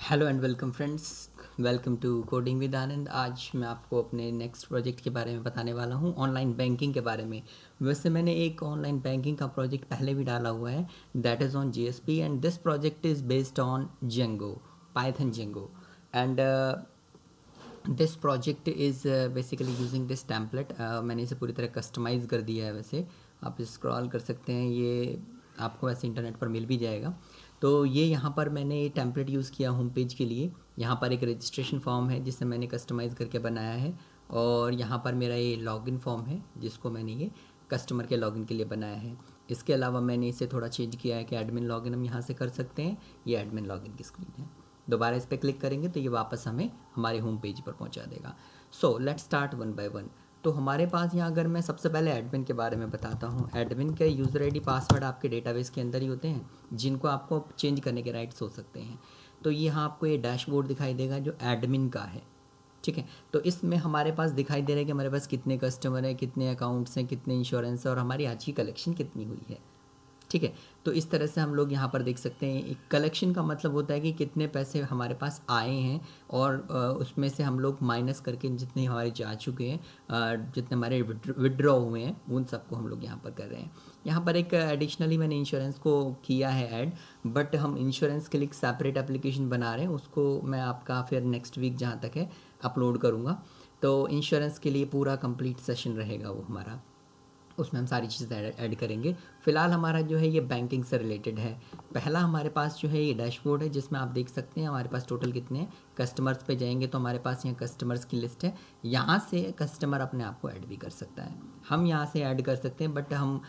Hello and welcome friends, welcome to coding with Anand. आज मैं आपको अपने नेक्स्ट प्रोजेक्ट के बारे में बताने वाला हूँ, ऑनलाइन बैंकिंग के बारे में। वैसे मैंने एक ऑनलाइन बैंकिंग का प्रोजेक्ट पहले भी डाला हुआ है, that is on JSP and this project is based on Django, Python Django and this project is basically using this template. मैंने इसे पूरी तरह कस्टमाइज़ कर दिया है। वैसे आप स्क्रॉल कर सकते हैं, ये आपको वैसे इंटरनेट पर मिल भी जाएगा। तो ये यहाँ पर मैंने टेम्पलेट यूज़ किया होम पेज के लिए। यहाँ पर एक रजिस्ट्रेशन फॉर्म है जिसे मैंने कस्टमाइज़ करके बनाया है, और यहाँ पर मेरा ये लॉगिन फॉर्म है जिसको मैंने ये कस्टमर के लॉगिन के लिए बनाया है। इसके अलावा मैंने इसे थोड़ा चेंज किया है कि एडमिन लॉगिन हम यहाँ से कर सकते हैं। ये एडमिन लॉगिन की स्क्रीन है। दोबारा इस पर क्लिक करेंगे तो ये वापस हमें हमारे होम पेज पर पहुंचा देगा। So let's start one by one. तो हमारे पास यहाँ अगर मैं सबसे पहले एडमिन के बारे में बताता हूँ, एडमिन के यूज़र आईडी पासवर्ड आपके डेटाबेस के अंदर ही होते हैं, जिनको आपको चेंज करने के राइट्स हो सकते हैं। तो यहाँ आपको ये डैशबोर्ड दिखाई देगा जो एडमिन का है, ठीक है। तो इसमें हमारे पास दिखाई दे रहा है कि हमारे पास कितने कस्टमर हैं, कितने अकाउंट्स हैं, कितने इंश्योरेंस है, और हमारी आज की कलेक्शन कितनी हुई है, ठीक है। तो इस तरह से हम लोग यहाँ पर देख सकते हैं। एक कलेक्शन का मतलब होता है कि कितने पैसे हमारे पास आए हैं, और उसमें से हम लोग माइनस करके जितने हमारे जा चुके हैं, जितने हमारे विड्रॉ हुए हैं, उन सबको हम लोग यहाँ पर कर रहे हैं। यहाँ पर एक एडिशनली मैंने इंश्योरेंस को किया है ऐड, बट हम इंश्योरेंस के लिए एक सेपरेट एप्लीकेशन बना रहे हैं, उसको मैं आपका फिर नेक्स्ट वीक जहाँ तक है अपलोड करूँगा। तो इंश्योरेंस के लिए पूरा कंप्लीट सेशन रहेगा वो हमारा, उसमें हम सारी चीज़ें ऐड करेंगे। फ़िलहाल हमारा जो है ये बैंकिंग से रिलेटेड है। पहला हमारे पास जो है ये डैशबोर्ड है, जिसमें आप देख सकते हैं हमारे पास टोटल कितने हैं। कस्टमर्स पे जाएंगे तो हमारे पास यहाँ कस्टमर्स की लिस्ट है। यहाँ से कस्टमर अपने आप को ऐड भी कर सकता है, हम यहाँ से ऐड कर सकते हैं, बट हम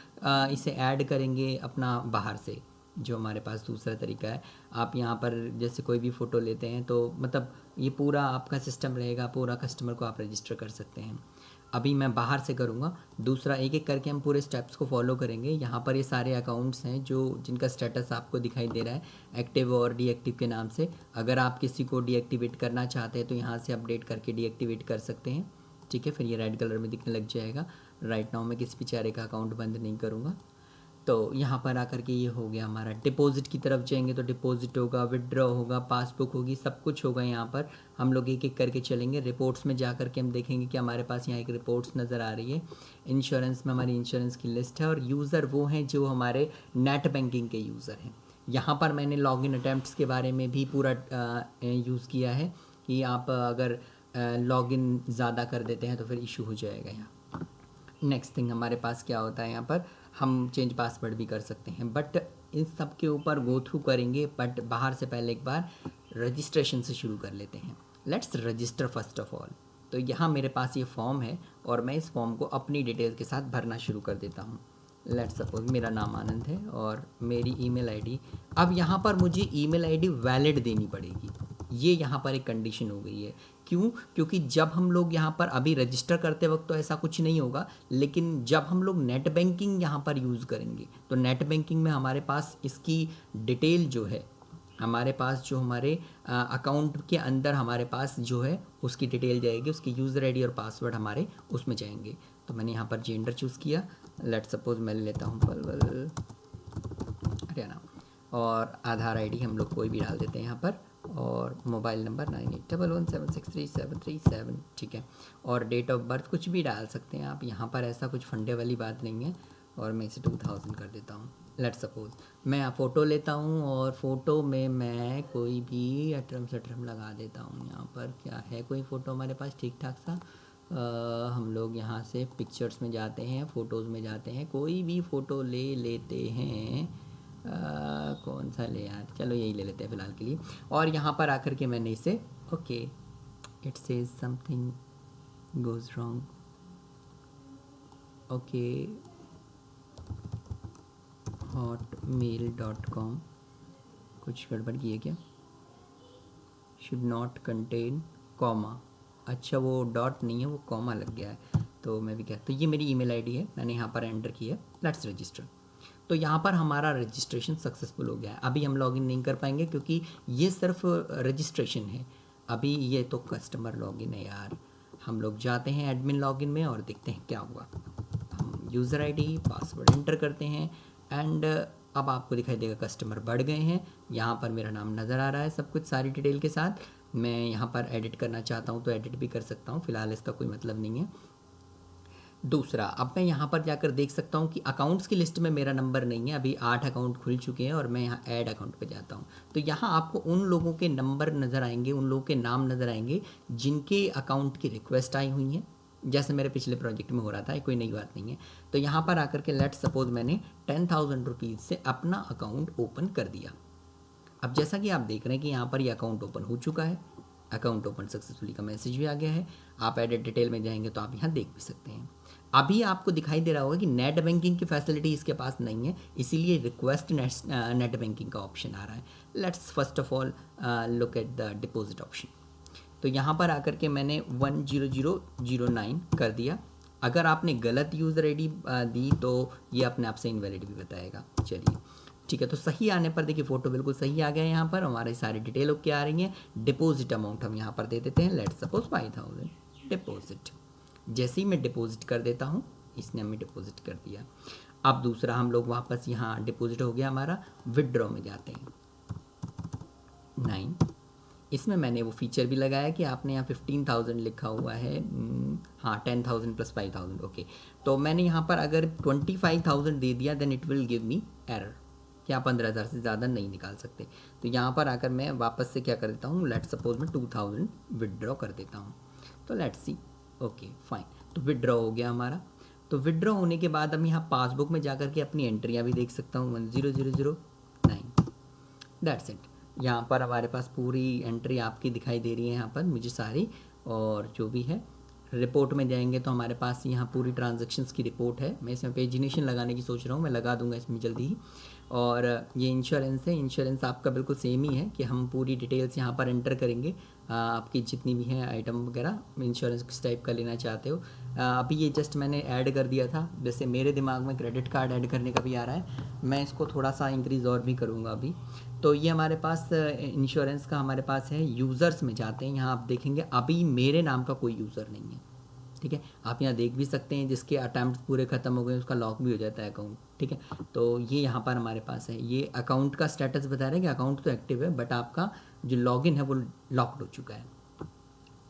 इसे ऐड करेंगे अपना बाहर से। जो हमारे पास दूसरा तरीका है, आप यहाँ पर जैसे कोई भी फ़ोटो लेते हैं तो मतलब ये पूरा आपका सिस्टम रहेगा, पूरा कस्टमर को आप रजिस्टर कर सकते हैं। अभी मैं बाहर से करूँगा, दूसरा एक एक करके हम पूरे स्टेप्स को फॉलो करेंगे। यहाँ पर ये सारे अकाउंट्स हैं जो जिनका स्टेटस आपको दिखाई दे रहा है एक्टिव और डीएक्टिव के नाम से। अगर आप किसी को डीएक्टिवेट करना चाहते हैं तो यहाँ से अपडेट करके डीएक्टिवेट कर सकते हैं, ठीक है। फिर ये रेड कलर में दिखने लग जाएगा। राइट नाउ मैं किसी बेचारे का अकाउंट बंद नहीं करूँगा। तो यहाँ पर आकर के ये हो गया हमारा। डिपॉजिट की तरफ जाएंगे तो डिपॉजिट होगा, विड्रॉ होगा, पासबुक होगी, सब कुछ होगा। यहाँ पर हम लोग एक एक करके चलेंगे। रिपोर्ट्स में जा कर के हम देखेंगे कि हमारे पास यहाँ एक रिपोर्ट्स नज़र आ रही है। इंश्योरेंस में हमारी इंश्योरेंस की लिस्ट है, और यूज़र वो हैं जो हमारे नेट बैंकिंग के यूज़र हैं। यहाँ पर मैंने लॉगिन अटैम्प्ट्स के बारे में भी पूरा यूज़ किया है कि आप अगर लॉगिन ज़्यादा कर देते हैं तो फिर इशू हो जाएगा यहाँ। नेक्स्ट थिंग हमारे पास क्या होता है, यहाँ पर हम चेंज पासवर्ड भी कर सकते हैं, बट इन सब के ऊपर गो थ्रू करेंगे। बट बाहर से पहले एक बार रजिस्ट्रेशन से शुरू कर लेते हैं। Let's register first of all. तो यहाँ मेरे पास ये फॉर्म है, और मैं इस फॉर्म को अपनी डिटेल्स के साथ भरना शुरू कर देता हूँ। लेट्स सपोज मेरा नाम आनंद है और मेरी ईमेल आईडी। अब यहाँ पर मुझे ईमेल आईडी वैलिड देनी पड़ेगी, ये यहाँ पर एक कंडीशन हो गई है। क्यों? क्योंकि जब हम लोग यहाँ पर अभी रजिस्टर करते वक्त तो ऐसा कुछ नहीं होगा, लेकिन जब हम लोग नेट बैंकिंग यहाँ पर यूज़ करेंगे तो नेट बैंकिंग में हमारे पास इसकी डिटेल जो है, हमारे पास जो हमारे अकाउंट के अंदर हमारे पास जो है उसकी डिटेल जाएगी, उसकी यूज़र आईडी और पासवर्ड हमारे उसमें जाएंगे। तो मैंने यहाँ पर जेंडर चूज़ किया। लेट सपोज मैं लेता हूँ पलवल हरियाणा, और आधार आईडी हम लोग कोई भी डाल देते हैं यहाँ पर, और मोबाइल नंबर 9811763737, ठीक है। और डेट ऑफ बर्थ कुछ भी डाल सकते हैं आप, यहाँ पर ऐसा कुछ फंडे वाली बात नहीं है। और मैं इसे 2000 कर देता हूँ। लेट सपोज मैं फ़ोटो लेता हूँ, और फ़ोटो में मैं कोई भी अटरम सटरम लगा देता हूँ। यहाँ पर क्या है, कोई फ़ोटो हमारे पास ठीक ठाक सा। हम लोग यहाँ से पिक्चर्स में जाते हैं, फ़ोटोज़ में जाते हैं, कोई भी फ़ोटो ले लेते हैं। कौन सा ले यार, चलो यही ले लेते हैं फ़िलहाल के लिए। और यहाँ पर आकर के मैंने इसे okay, it says something goes wrong, okay hotmail.com, कुछ गड़बड़ की है क्या? Should not contain comma. अच्छा वो डॉट नहीं है, वो कॉमा लग गया है। तो मैं भी क्या, तो ये मेरी ईमेल आईडी है, मैंने यहाँ पर एंटर किया। Let's register. तो यहाँ पर हमारा रजिस्ट्रेशन सक्सेसफुल हो गया है। अभी हम लॉगिन नहीं कर पाएंगे क्योंकि ये सिर्फ रजिस्ट्रेशन है। अभी ये तो कस्टमर लॉगिन है यार। हम लोग जाते हैं एडमिन लॉगिन में और देखते हैं क्या हुआ। हम यूज़र आईडी पासवर्ड एंटर करते हैं, एंड अब आपको दिखाई देगा कस्टमर बढ़ गए हैं, यहाँ पर मेरा नाम नज़र आ रहा है सब कुछ सारी डिटेल के साथ। मैं यहाँ पर एडिट करना चाहता हूँ तो एडिट भी कर सकता हूँ, फ़िलहाल इसका कोई मतलब नहीं है। दूसरा, अब मैं यहाँ पर जाकर देख सकता हूँ कि अकाउंट्स की लिस्ट में मेरा नंबर नहीं है, अभी 8 अकाउंट खुल चुके हैं और मैं यहाँ ऐड अकाउंट पे जाता हूँ। तो यहाँ आपको उन लोगों के नंबर नज़र आएंगे, उन लोगों के नाम नज़र आएंगे जिनके अकाउंट की रिक्वेस्ट आई हुई हैं, जैसे मेरे पिछले प्रोजेक्ट में हो रहा था, कोई नई बात नहीं है। तो यहाँ पर आकर के लेट्स सपोज मैंने 10,000 रुपीज़ से अपना अकाउंट ओपन कर दिया। अब जैसा कि आप देख रहे हैं कि यहाँ पर ये अकाउंट ओपन हो चुका है, अकाउंट ओपन सक्सेसफुली का मैसेज भी आ गया है। आप एडिट डिटेल में जाएंगे तो आप यहाँ देख भी सकते हैं। अभी आपको दिखाई दे रहा होगा कि नेट बैंकिंग की फैसिलिटी इसके पास नहीं है, इसीलिए रिक्वेस्ट नेट बैंकिंग का ऑप्शन आ रहा है। Let's first of all look at the deposit option. तो यहाँ पर आकर के मैंने 10009 कर दिया। अगर आपने गलत यूज़र आई डी दी तो ये अपने आप से इनवैलिड भी बताएगा। चलिए ठीक है, तो सही आने पर देखिए फ़ोटो बिल्कुल सही आ गया है। यहाँ पर हमारी सारी डिटेल ओके आ रही हैं। डिपॉजिट अमाउंट हम यहाँ पर दे देते हैं, लेट्स सपोज 5,000 डिपॉजिट। जैसे ही मैं डिपॉजिट कर देता हूँ, इसने हमें डिपॉजिट कर दिया। अब दूसरा हम लोग वापस यहाँ डिपॉजिट हो गया हमारा, विदड्रॉ में जाते हैं 9। इसमें मैंने वो फीचर भी लगाया कि आपने यहाँ 15,000 लिखा हुआ है, हाँ 10,000 प्लस 5,000 ओके। तो मैंने यहाँ पर अगर 25,000 दे दिया then it will give me error कि आप 15,000 से ज़्यादा नहीं निकाल सकते। तो यहाँ पर आकर मैं वापस से क्या कर देता हूँ, लेट्स सपोज मैं 2,000 विदड्रॉ कर देता हूँ। तो लेट्स सी, ओके फाइन, तो विदड्रॉ हो गया हमारा। तो विदड्रॉ होने के बाद हम यहाँ पासबुक में जाकर के अपनी एंट्रियाँ भी देख सकता हूँ, 10,009, दैट्स इट। यहाँ पर हमारे पास पूरी एंट्री आपकी दिखाई दे रही है यहाँ पर मुझे सारी, और जो भी है रिपोर्ट में जाएंगे तो हमारे पास यहाँ पूरी ट्रांजैक्शंस की रिपोर्ट है। मैं इसमें पेजिनेशन लगाने की सोच रहा हूँ, मैं लगा दूंगा इसमें जल्दी ही। और ये इंश्योरेंस है, इंश्योरेंस आपका बिल्कुल सेम ही है कि हम पूरी डिटेल्स यहाँ पर एंटर करेंगे, आपकी जितनी भी हैं आइटम वगैरह, इंश्योरेंस किस टाइप का लेना चाहते हो। अभी ये जस्ट मैंने ऐड कर दिया था, जैसे मेरे दिमाग में क्रेडिट कार्ड ऐड करने का भी आ रहा है, मैं इसको थोड़ा सा इंक्रीज़ और भी करूँगा अभी। तो ये हमारे पास इंश्योरेंस का हमारे पास है। यूज़र्स में जाते हैं, यहाँ आप देखेंगे अभी मेरे नाम का कोई यूज़र नहीं है, ठीक है। आप यहाँ देख भी सकते हैं जिसके अटैम्प्ट पूरे ख़त्म हो गए उसका लॉक भी हो जाता है अकाउंट, ठीक है। तो ये यहाँ पर हमारे पास है, ये अकाउंट का स्टेटस बता रहा है कि अकाउंट तो एक्टिव है बट आपका जो लॉगिन है वो लॉक्ड हो चुका है।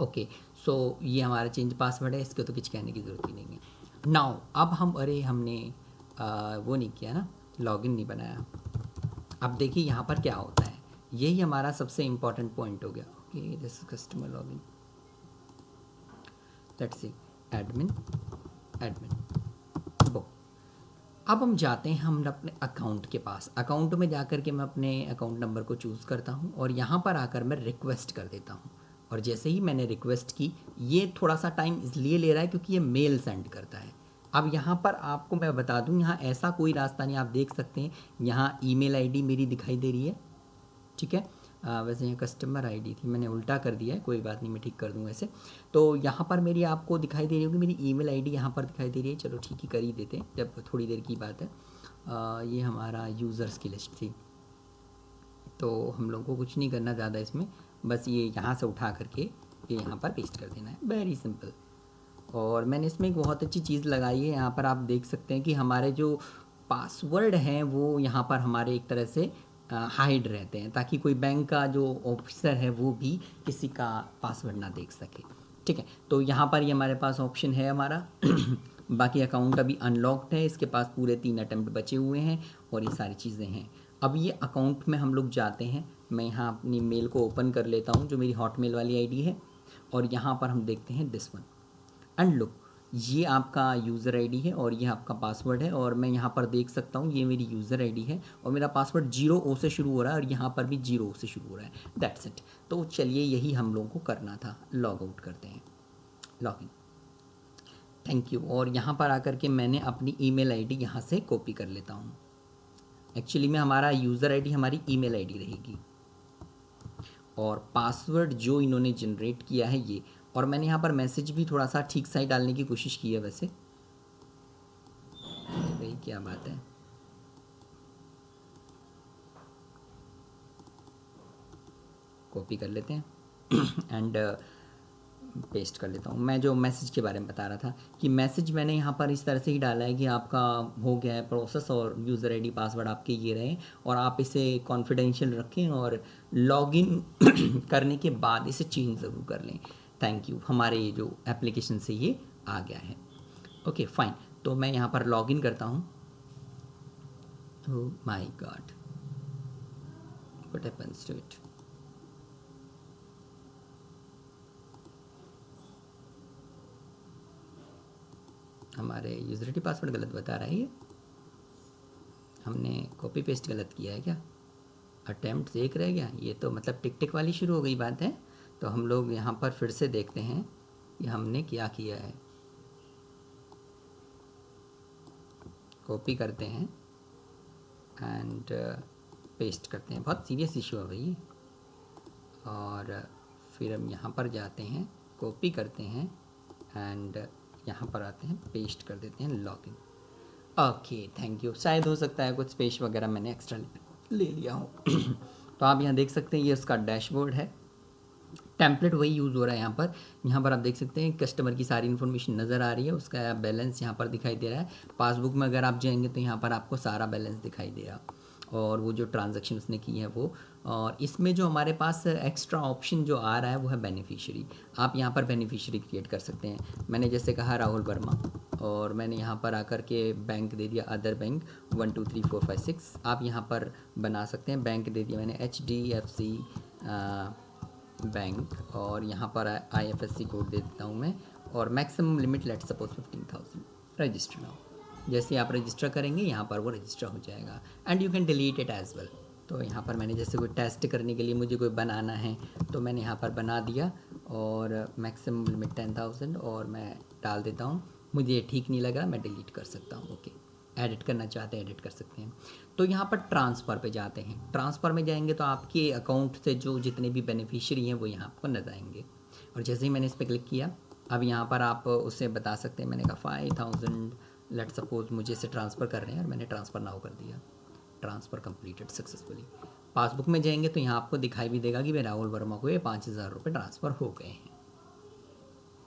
ओके, सो ये हमारा चेंज पासवर्ड है, इसके तो कुछ कहने की ज़रूरत ही नहीं है। नाउ अब हम, अरे हमने वो नहीं किया ना, लॉगिन नहीं बनाया। अब देखिए यहाँ पर क्या होता है, यही हमारा सबसे इम्पॉर्टेंट पॉइंट हो गया। Okay, this customer login, let's see admin वो। अब हम जाते हैं हम अपने अकाउंट के पास। अकाउंट में जाकर के मैं अपने अकाउंट नंबर को चूज़ करता हूँ और यहाँ पर आकर मैं रिक्वेस्ट कर देता हूँ। और जैसे ही मैंने रिक्वेस्ट की, ये थोड़ा सा टाइम इसलिए ले रहा है क्योंकि ये मेल सेंड करता है। अब यहाँ पर आपको मैं बता दूँ, यहाँ ऐसा कोई रास्ता नहीं, आप देख सकते हैं यहाँ ईमेल आईडी मेरी दिखाई दे रही है, ठीक है। वैसे यहाँ कस्टमर आईडी थी, मैंने उल्टा कर दिया है, कोई बात नहीं, मैं ठीक कर दूँगा ऐसे। तो यहाँ पर मेरी आपको दिखाई दे रही होगी मेरी ईमेल आईडी यहाँ पर दिखाई दे रही है। चलो ठीक ही कर ही देते हैं, जब थोड़ी देर की बात है। ये हमारा यूज़र्स की लिस्ट थी, तो हम लोगों को कुछ नहीं करना ज़्यादा इसमें, बस ये यहाँ से उठा करके ये यहाँ पर पेस्ट कर देना है, वेरी सिंपल। और मैंने इसमें एक बहुत अच्छी चीज़ लगाई है, यहाँ पर आप देख सकते हैं कि हमारे जो पासवर्ड हैं वो यहाँ पर हमारे एक तरह से हाइड रहते हैं, ताकि कोई बैंक का जो ऑफिसर है वो भी किसी का पासवर्ड ना देख सके, ठीक है। तो यहाँ पर ये हमारे पास ऑप्शन है हमारा बाकी अकाउंट अभी अनलॉक्ड है, इसके पास पूरे 3 अटैम्प्ट बचे हुए हैं और ये सारी चीज़ें हैं। अब ये अकाउंट में हम लोग जाते हैं, मैं यहाँ अपनी मेल को ओपन कर लेता हूँ जो मेरी हॉटमेल वाली आईडी है, और यहाँ पर हम देखते हैं दिस वन एंड लुक, ये आपका यूज़र आईडी है और ये आपका पासवर्ड है। और मैं यहाँ पर देख सकता हूँ ये मेरी यूज़र आईडी है और मेरा पासवर्ड 0 से शुरू हो रहा है और यहाँ पर भी 0 से शुरू हो रहा है, दैट्स इट। तो चलिए यही हम लोगों को करना था, लॉग आउट करते हैं, लॉगिन, थैंक यू। और यहाँ पर आकर के मैंने अपनी ईमेल आईडी यहाँ से कॉपी कर लेता हूँ। एक्चुअली में हमारा यूज़र आईडी हमारी ईमेल आईडी रहेगी और पासवर्ड जो इन्होंने जनरेट किया है ये। और मैंने यहाँ पर मैसेज भी थोड़ा सा ठीक सा ही डालने की कोशिश की है वैसे, भाई क्या बात है। कॉपी कर लेते हैं एंड पेस्ट कर लेता हूँ। मैं जो मैसेज के बारे में बता रहा था कि मैसेज मैंने यहाँ पर इस तरह से ही डाला है कि आपका हो गया है प्रोसेस और यूज़र आईडी पासवर्ड आपके ये रहे और आप इसे कॉन्फिडेंशियल रखें और लॉगिन करने के बाद इसे चेंज ज़रूर कर लें। थैंक यू, हमारे ये जो एप्लीकेशन से ये आ गया है। ओके फाइन, तो मैं यहाँ पर लॉगिन करता हूँ। Oh my god, what happens to it. हमारे यूज़र आईडी पासवर्ड गलत बता रहा है ये, हमने कॉपी पेस्ट गलत किया है क्या? अटैम्प्ट एक रह गया, ये तो मतलब टिक टिक वाली शुरू हो गई बात है। तो हम लोग यहाँ पर फिर से देखते हैं कि हमने क्या किया है। कॉपी करते हैं एंड पेस्ट करते हैं, बहुत सीरियस इशू है भाई। और फिर हम यहाँ पर जाते हैं, कॉपी करते हैं एंड यहाँ पर आते हैं, पेस्ट कर देते हैं लॉगिन। ओके थैंक यू, शायद हो सकता है कुछ स्पेस वगैरह मैंने एक्स्ट्रा ले लिया हो। तो आप यहाँ देख सकते हैं ये उसका डैशबोर्ड है, टेम्पलेट वही यूज़ हो रहा है यहाँ पर। यहाँ पर आप देख सकते हैं कस्टमर की सारी इन्फॉर्मेशन नज़र आ रही है, उसका बैलेंस यहाँ पर दिखाई दे रहा है। पासबुक में अगर आप जाएंगे तो यहाँ पर आपको सारा बैलेंस दिखाई दे रहा और वो जो ट्रांजैक्शन उसने की है वो। और इसमें जो हमारे पास एक्स्ट्रा ऑप्शन जो आ रहा है वो है बेनिफिशियरी। आप यहाँ पर बेनिफिशियरी क्रिएट कर सकते हैं। मैंने जैसे कहा राहुल वर्मा, और मैंने यहाँ पर आकर के बैंक दे दिया अदर बैंक 1 2 3 4 5 6। आप यहाँ पर बना सकते हैं, बैंक दे दिया मैंने HDFC बैंक, और यहाँ पर IFSC कोड दे देता हूँ मैं, और maximum limit let suppose 15,000। Register now, जैसे आप रजिस्टर करेंगे यहाँ पर वो रजिस्टर हो जाएगा and you can delete it as well. तो यहाँ पर मैंने जैसे कोई टेस्ट करने के लिए मुझे कोई बनाना है तो मैंने यहाँ पर बना दिया और मैक्सिमम लिमिट 10,000 और मैं डाल देता हूँ। मुझे ये ठीक नहीं लग रहा, मैं डिलीट कर सकता हूँ। ओके, एडिट करना चाहते हैं एडिट कर सकते हैं। तो यहाँ पर ट्रांसफ़र पे जाते हैं। ट्रांसफ़र में जाएंगे तो आपके अकाउंट से जो जितने भी बेनिफिशियरी हैं वो यहाँ आपको नजर आएंगे। और जैसे ही मैंने इस पर क्लिक किया, अब यहाँ पर आप उसे बता सकते हैं, मैंने कहा 5,000 लेट सपोज मुझे इसे ट्रांसफ़र कर रहे हैं और मैंने ट्रांसफ़र नाउ कर दिया। Transfer completed successfully. पासबुक में जाएंगे तो यहाँ आपको दिखाई भी देगा कि मैं राहुल वर्मा को ये 5,000 रुपये ट्रांसफ़र हो गए हैं।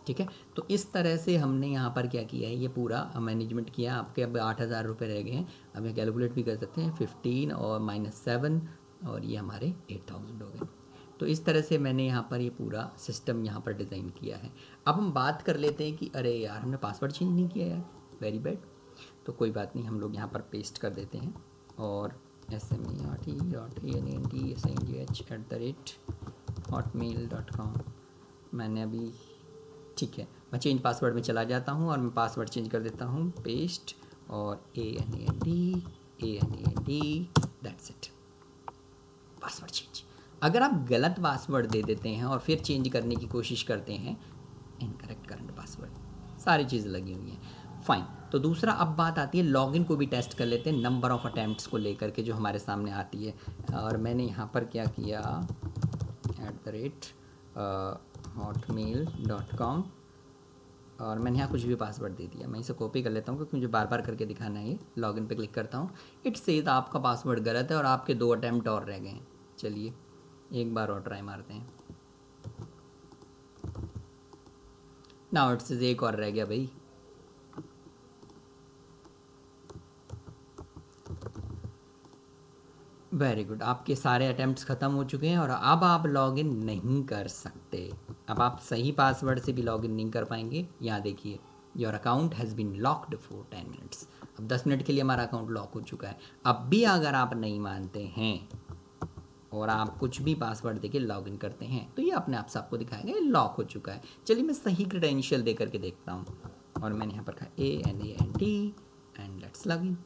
ठीक है, तो इस तरह से हमने यहाँ पर क्या किया है, ये पूरा मैनेजमेंट किया। आपके अब 8,000 रुपये रह गए हैं। अब ये कैलकुलेट भी कर सकते हैं, 15 और -7 और ये हमारे 8,000 हो गए। तो इस तरह से मैंने यहाँ पर ये पूरा सिस्टम यहाँ पर डिज़ाइन किया है। अब हम बात कर लेते हैं कि अरे यार हमने पासवर्ड चेंज नहीं किया यार, वेरी बैड। तो कोई बात नहीं, हम लोग यहाँ पर पेस्ट कर देते हैं और SMERT.ANNTSINGH@hotmail.com मैंने अभी, ठीक है, मैं चेंज पासवर्ड में चला जाता हूँ और मैं पासवर्ड चेंज कर देता हूँ, पेस्ट और ANND that's it, password change. अगर आप गलत पासवर्ड दे देते हैं और फिर चेंज करने की कोशिश करते हैं, इनकरेक्ट करंट पासवर्ड, सारी चीज़ें लगी हुई हैं। फाइन, तो दूसरा अब बात आती है लॉगिन को भी टेस्ट कर लेते हैं, नंबर ऑफ़ अटैम्प्ट्स को लेकर के जो हमारे सामने आती है। और मैंने यहाँ पर क्या किया, @hotmail.com और मैंने यहाँ कुछ भी पासवर्ड दे दिया। मैं इसे कॉपी कर लेता हूँ क्योंकि मुझे बार बार करके दिखाना है। ये लॉगिन पे क्लिक करता हूँ, इट सेज आपका पासवर्ड गलत है और आपके 2 अटैम्प्ट और रह गए हैं। चलिए एक बार और ट्राई मारते हैं। नाउ इट सेज एक और रह गया भाई। वेरी गुड, आपके सारे अटैम्प्ट्स ख़त्म हो चुके हैं और अब आप लॉगिन नहीं कर सकते। अब आप सही पासवर्ड से भी लॉगिन नहीं कर पाएंगे। यहाँ देखिए, your account has been locked for 10 minutes. अब 10 मिनट के लिए हमारा अकाउंट लॉक हो चुका है। अब भी अगर आप नहीं मानते हैं और आप कुछ भी पासवर्ड देके लॉगिन करते हैं तो ये अपने आप से आपको दिखाएगा ये लॉक हो चुका है। चलिए मैं सही क्रेडेंशियल दे करके देखता हूँ और मैंने यहाँ पर कहा ANNT and let's login.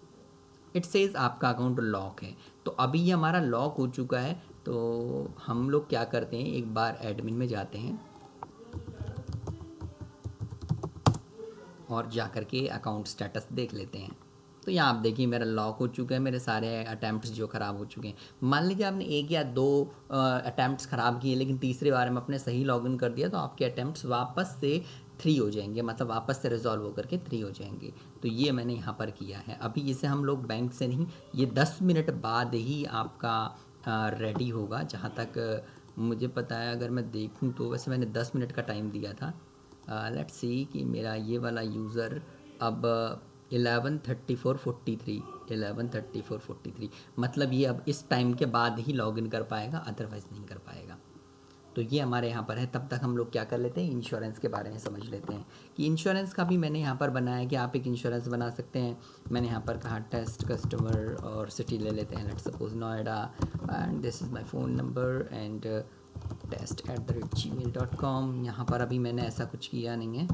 It says आपका अकाउंट लॉक है। तो अभी ये हमारा लॉक हो चुका है। तो हम लोग क्या करते हैं, एक बार एडमिन में जाते हैं और जा कर के अकाउंट स्टेटस देख लेते हैं। तो यहाँ आप देखिए मेरा लॉक हो चुका है, मेरे सारे अटैम्प्ट्स जो ख़राब हो चुके हैं। मान लीजिए आपने 1 या 2 अटैम्प्ट्स ख़राब किए लेकिन तीसरे बार में आपने सही लॉगिन कर दिया तो आपके अटैम्प्ट्स वापस से 3 हो जाएंगे, मतलब वापस से रिजॉल्व होकर के 3 हो जाएंगे। तो ये मैंने यहाँ पर किया है। अभी इसे हम लोग बैंक से नहीं, ये 10 मिनट बाद ही आपका रेडी होगा। जहाँ तक मुझे पता है, अगर मैं देखूं तो वैसे मैंने 10 मिनट का टाइम दिया था। लेट्स सी कि मेरा ये वाला यूज़र अब 11:34:43 मतलब ये अब इस टाइम के बाद ही लॉगिन कर पाएगा, अदरवाइज़ नहीं कर पाएगा। तो ये हमारे यहाँ पर है। तब तक हम लोग क्या कर लेते हैं, इंश्योरेंस के बारे में समझ लेते हैं कि इंश्योरेंस का भी मैंने यहाँ पर बनाया है कि आप एक इंश्योरेंस बना सकते हैं। मैंने यहाँ पर कहा टेस्ट कस्टमर और सिटी ले लेते हैं, let's suppose Noida, and this is my phone number and test@gmail.com। यहाँ पर अभी मैंने ऐसा कुछ किया नहीं है,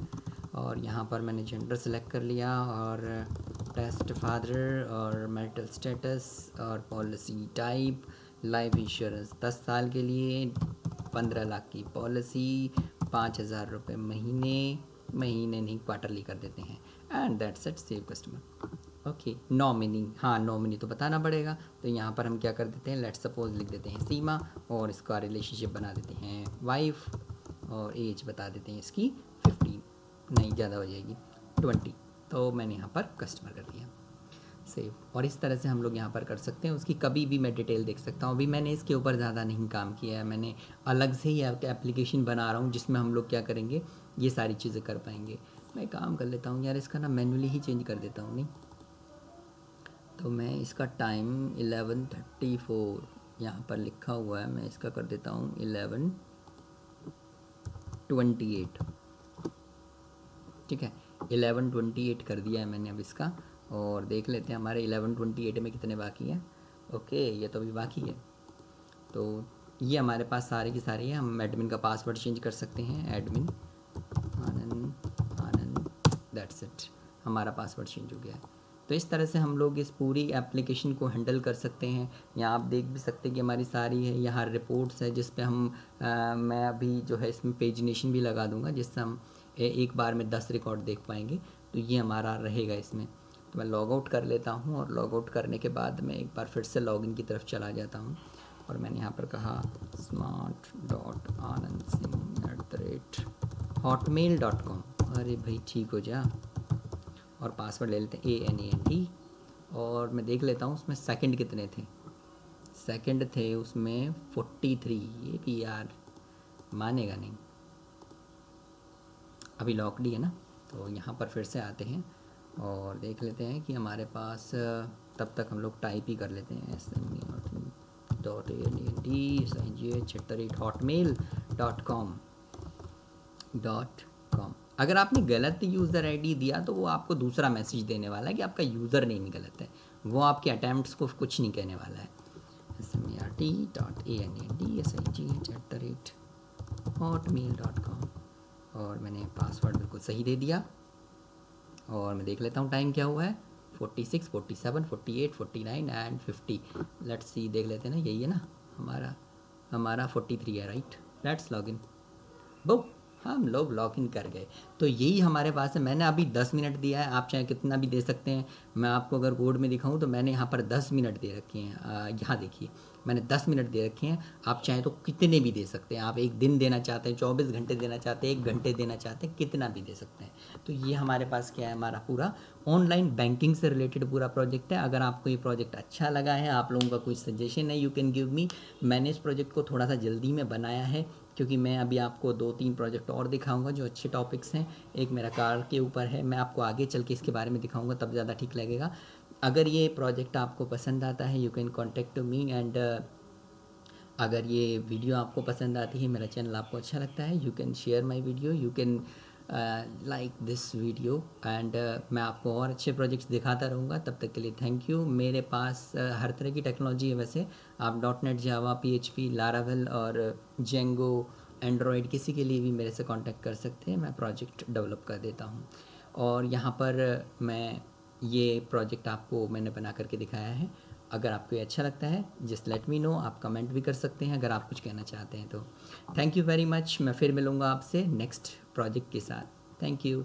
और यहाँ पर मैंने जेंडर सेलेक्ट कर लिया, और टेस्ट फादर, और मैरिटल स्टेटस, और पॉलिसी टाइप लाइफ इंश्योरेंस 10 साल के लिए, 15 लाख की पॉलिसी, 5,000 रुपये महीने नहीं क्वार्टरली कर देते हैं, and that's it, save customer. Okay, nominee, हाँ नॉमिनी तो बताना पड़ेगा, तो यहाँ पर हम क्या कर देते हैं, लेट्स सपोज लिख देते हैं सीमा, और इसका रिलेशनशिप बना देते हैं वाइफ, और एज बता देते हैं इसकी 15, नहीं ज़्यादा हो जाएगी 20। तो मैंने यहाँ पर कस्टमर कर दिया, सेव। और इस तरह से हम लोग यहाँ पर कर सकते हैं। उसकी कभी भी मैं डिटेल देख सकता हूँ। अभी मैंने इसके ऊपर ज़्यादा नहीं काम किया है, मैंने अलग से ही एप्लीकेशन बना रहा हूँ जिसमें हम लोग क्या करेंगे, ये सारी चीज़ें कर पाएंगे। मैं काम कर लेता हूँ यार, इसका ना मैनुअली ही चेंज कर देता हूँ, नहीं तो मैं इसका टाइम 11:34 यहाँ पर लिखा हुआ है, मैं इसका कर देता हूँ 11:28। ठीक है, 11:28 कर दिया है मैंने अब इसका, और देख लेते हैं हमारे 11:28 में कितने बाकी हैं। ओके, ये तो अभी बाकी है। तो ये हमारे पास सारे की सारी है। हम एडमिन का पासवर्ड चेंज कर सकते हैं, एडमिन आनंद, दैट्स इट, हमारा पासवर्ड चेंज हो गया है। तो इस तरह से हम लोग इस पूरी एप्लीकेशन को हैंडल कर सकते हैं। यहाँ आप देख भी सकते हैं कि हमारी सारी है, यहाँ रिपोर्ट्स है जिस पे हम मैं अभी जो है इसमें पेजिनेशन भी लगा दूंगा, जिससे हम एक बार में 10 रिकॉर्ड देख पाएंगे। तो ये हमारा रहेगा इसमें। तो मैं लॉग आउट कर लेता हूँ, और लॉग आउट करने के बाद मैं एक बार फिर से लॉगिन की तरफ चला जाता हूँ, और मैंने यहाँ पर कहा smart.anandsim@hotmail.com। अरे भाई ठीक हो जा, और पासवर्ड ले लेते हैं ANAND, और मैं देख लेता हूँ उसमें सेकंड कितने थे। सेकंड थे उसमें 43। ये भी यार मानेगा नहीं, अभी लॉक्ड ही है ना। तो यहाँ पर फिर से आते हैं और देख लेते हैं कि हमारे पास तब तक हम लोग टाइप ही कर लेते हैं SME.AND@hotmail.com। अगर आपने गलत यूज़र आईडी दिया तो वो आपको दूसरा मैसेज देने वाला है कि आपका यूज़र नेम गलत है, वो आपके अटैम्प्ट्स को कुछ नहीं कहने वाला है। SMERT.ANAND@hotmail.com, और मैंने पासवर्ड बिल्कुल सही दे दिया, और मैं देख लेता हूँ टाइम क्या हुआ है, 46, 47, 48, 49 एंड 50। लेट्स सी, देख लेते हैं ना, यही है ना हमारा 43 है, राइट। लेट्स लॉगिन, बो हम लोग लॉगिन कर गए। तो यही हमारे पास है। मैंने अभी 10 मिनट दिया है, आप चाहे कितना भी दे सकते हैं। मैं आपको अगर कोड में दिखाऊं तो मैंने यहाँ पर 10 मिनट दे रखे हैं, यहाँ देखिए मैंने 10 मिनट दे रखे हैं। आप चाहे तो कितने भी दे सकते हैं, आप एक दिन देना चाहते हैं, 24 घंटे देना चाहते हैं, 1 घंटे देना चाहते हैं, कितना भी दे सकते हैं। तो ये हमारे पास क्या है, हमारा पूरा ऑनलाइन बैंकिंग से रिलेटेड पूरा प्रोजेक्ट है। अगर आपको ये प्रोजेक्ट अच्छा लगा है, आप लोगों का कोई सजेशन है, यू कैन गिव मी। मैंने इस प्रोजेक्ट को थोड़ा सा जल्दी में बनाया है, क्योंकि मैं अभी आपको 2-3 प्रोजेक्ट और दिखाऊंगा जो अच्छे टॉपिक्स हैं। एक मेरा कार के ऊपर है, मैं आपको आगे चल के इसके बारे में दिखाऊंगा, तब ज़्यादा ठीक लगेगा। अगर ये प्रोजेक्ट आपको पसंद आता है, you can contact me, and अगर ये वीडियो आपको पसंद आती है, मेरा चैनल आपको अच्छा लगता है, you can share my video, you can like this video, and मैं आपको और अच्छे प्रोजेक्ट्स दिखाता रहूँगा। तब तक के लिए थैंक यू। मेरे पास हर तरह की टेक्नोलॉजी है वैसे, आप .NET, जावा, PHP, लारावेल और जेंगो, एंड्रॉयड, किसी के लिए भी मेरे से कांटेक्ट कर सकते हैं, मैं प्रोजेक्ट डेवलप कर देता हूँ। और यहाँ पर मैं ये प्रोजेक्ट आपको मैंने बना करके दिखाया है। अगर आपको ये अच्छा लगता है, जस्ट लेट मी नो, आप कमेंट भी कर सकते हैं अगर आप कुछ कहना चाहते हैं तो। Thank you very much. मैं फिर मिलूँगा आपसे नेक्स्ट प्रोजेक्ट के साथ। Thank you.